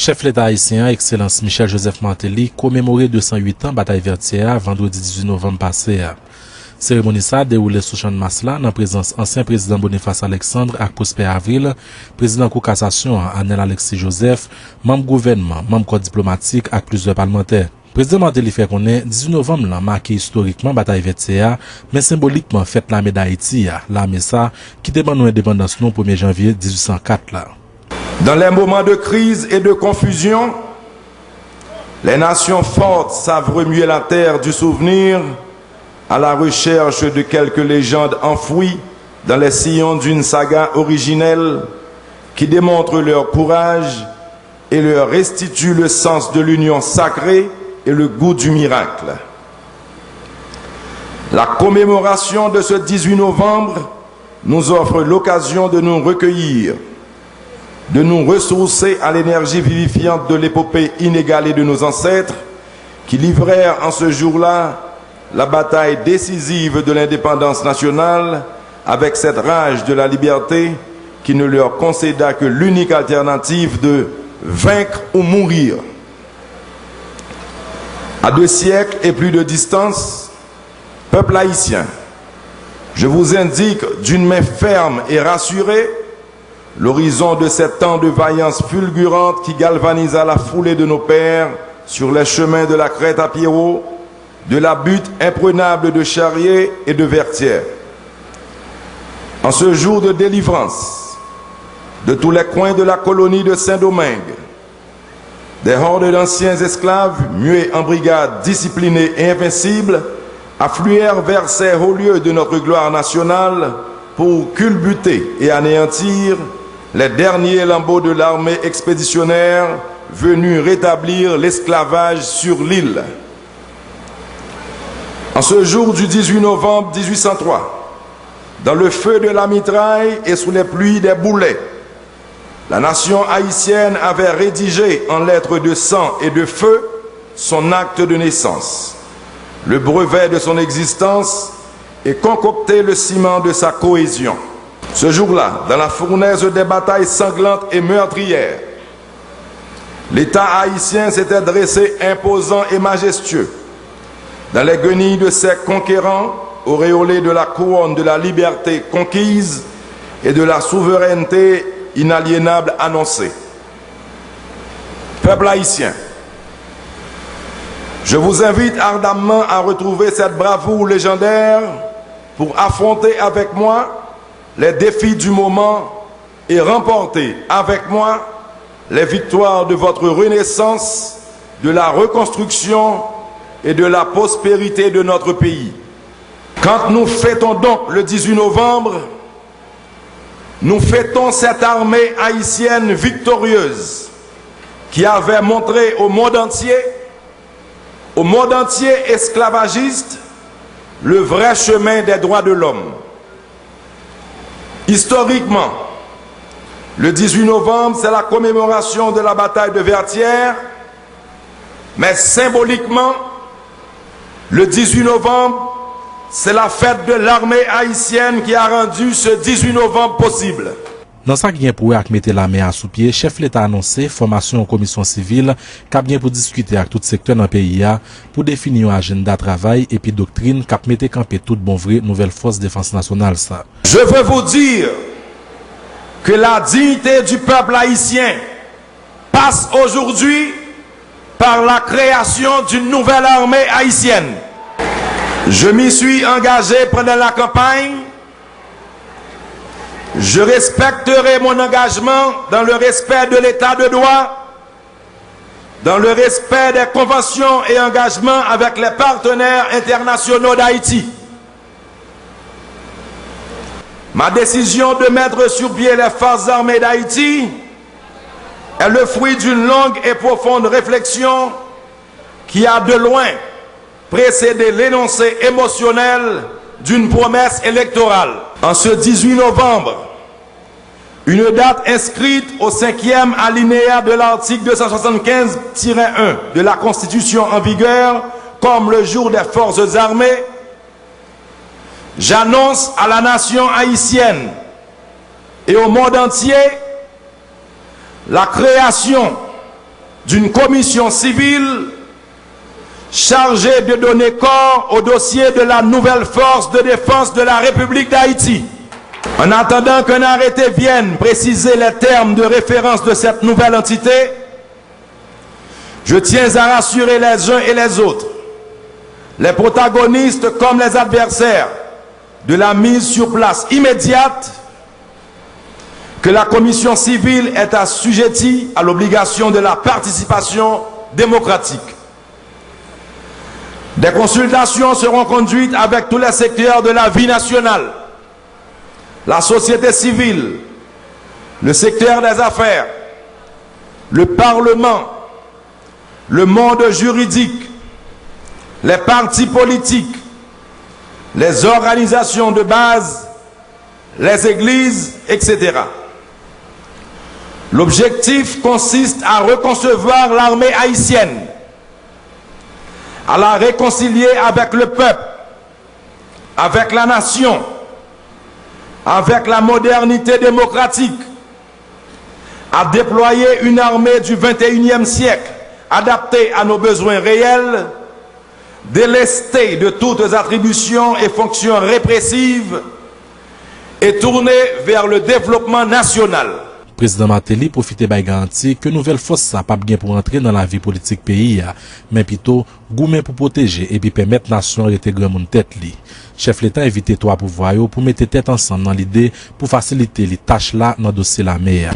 Chef l'État haïtien, Excellence Michel Joseph Martelly, commémoré 208 ans bataille Vertière vendredi 18 novembre passé. Cérémonie ça déroulée sous champ de Masla dans présence ancien président Boniface Alexandre et Prosper Avril, président Cour cassation Anel Alexis Joseph, membre gouvernement, membre corps diplomatique et plusieurs parlementaires. Président Martelly fait connaître 18 novembre là marqué historiquement bataille Vertière, mais symboliquement fête l'armée d'Haïti, l'armée ça qui demande nos indépendance non 1er janvier 1804 là. Dans les moments de crise et de confusion, les nations fortes savent remuer la terre du souvenir à la recherche de quelques légendes enfouies dans les sillons d'une saga originelle qui démontre leur courage et leur restitue le sens de l'union sacrée et le goût du miracle. La commémoration de ce 18 novembre nous offre l'occasion de nous recueillir, de nous ressourcer à l'énergie vivifiante de l'épopée inégalée de nos ancêtres qui livrèrent en ce jour-là la bataille décisive de l'indépendance nationale avec cette rage de la liberté qui ne leur concéda que l'unique alternative de vaincre ou mourir. À 2 siècles et plus de distance, peuple haïtien, je vous indique d'une main ferme et rassurée l'horizon de ces temps de vaillance fulgurante qui galvanisa la foulée de nos pères sur les chemins de la crête à Pierrot, de la butte imprenable de Charrier et de Vertière. En ce jour de délivrance, de tous les coins de la colonie de Saint-Domingue, des hordes d'anciens esclaves, muets en brigades disciplinées et invincibles, affluèrent vers ces hauts lieux de notre gloire nationale pour culbuter et anéantir les derniers lambeaux de l'armée expéditionnaire venus rétablir l'esclavage sur l'île. En ce jour du 18 novembre 1803, dans le feu de la mitraille et sous les pluies des boulets, la nation haïtienne avait rédigé en lettres de sang et de feu son acte de naissance, le brevet de son existence et concocté le ciment de sa cohésion. Ce jour-là, dans la fournaise des batailles sanglantes et meurtrières, l'État haïtien s'était dressé imposant et majestueux. Dans les guenilles de ses conquérants, auréolés de la couronne de la liberté conquise et de la souveraineté inaliénable annoncée. Peuple haïtien, je vous invite ardemment à retrouver cette bravoure légendaire pour affronter avec moi les défis du moment et remporter avec moi les victoires de votre renaissance, de la reconstruction et de la prospérité de notre pays. Quand nous fêtons donc le 18 novembre, nous fêtons cette armée haïtienne victorieuse qui avait montré au monde entier esclavagiste, le vrai chemin des droits de l'homme. Historiquement, le 18 novembre, c'est la commémoration de la bataille de Vertière, mais symboliquement, le 18 novembre, c'est la fête de l'armée haïtienne qui a rendu ce 18 novembre possible. Dans ça qui est pour mettre la main à sous pied, chef l'État a annoncé formation en commission civile qui a bien pour discuter avec tout secteur dans le pays pour définir un agenda de travail et puis doctrine qui a mettre camper toute bon vrai nouvelle force de défense nationale ça. Je veux vous dire que la dignité du peuple haïtien passe aujourd'hui par la création d'une nouvelle armée haïtienne. Je m'y suis engagé pendant la campagne. Je respecterai mon engagement dans le respect de l'état de droit, dans le respect des conventions et engagements avec les partenaires internationaux d'Haïti. Ma décision de mettre sur pied les forces armées d'Haïti est le fruit d'une longue et profonde réflexion qui a de loin précédé l'énoncé émotionnel d'une promesse électorale. En ce 18 novembre, une date inscrite au 5e alinéa de l'article 275-1 de la Constitution en vigueur comme le jour des forces armées, j'annonce à la nation haïtienne et au monde entier la création d'une commission civile chargée de donner corps au dossier de la nouvelle force de défense de la République d'Haïti. En attendant qu'un arrêté vienne préciser les termes de référence de cette nouvelle entité, je tiens à rassurer les uns et les autres, les protagonistes comme les adversaires, de la mise sur place immédiate que la commission civile est assujettie à l'obligation de la participation démocratique. Des consultations seront conduites avec tous les secteurs de la vie nationale, la société civile, le secteur des affaires, le Parlement, le monde juridique, les partis politiques, les organisations de base, les églises, etc. L'objectif consiste à reconcevoir l'armée haïtienne, à la réconcilier avec le peuple, avec la nation, avec la modernité démocratique, à déployer une armée du XXIe siècle adaptée à nos besoins réels, délestée de toutes attributions et fonctions répressives et tournée vers le développement national. Président Martelly profite bay garanti que nouvelle force ça pas bien pour entrer dans la vie politique pays mais plutôt goumen pour protéger et puis permettre nation rester grand monde tête li. Chef l'État invité trois pouvoirs pour mettre tête ensemble dans l'idée pour faciliter les tâches là dans dossier la mer.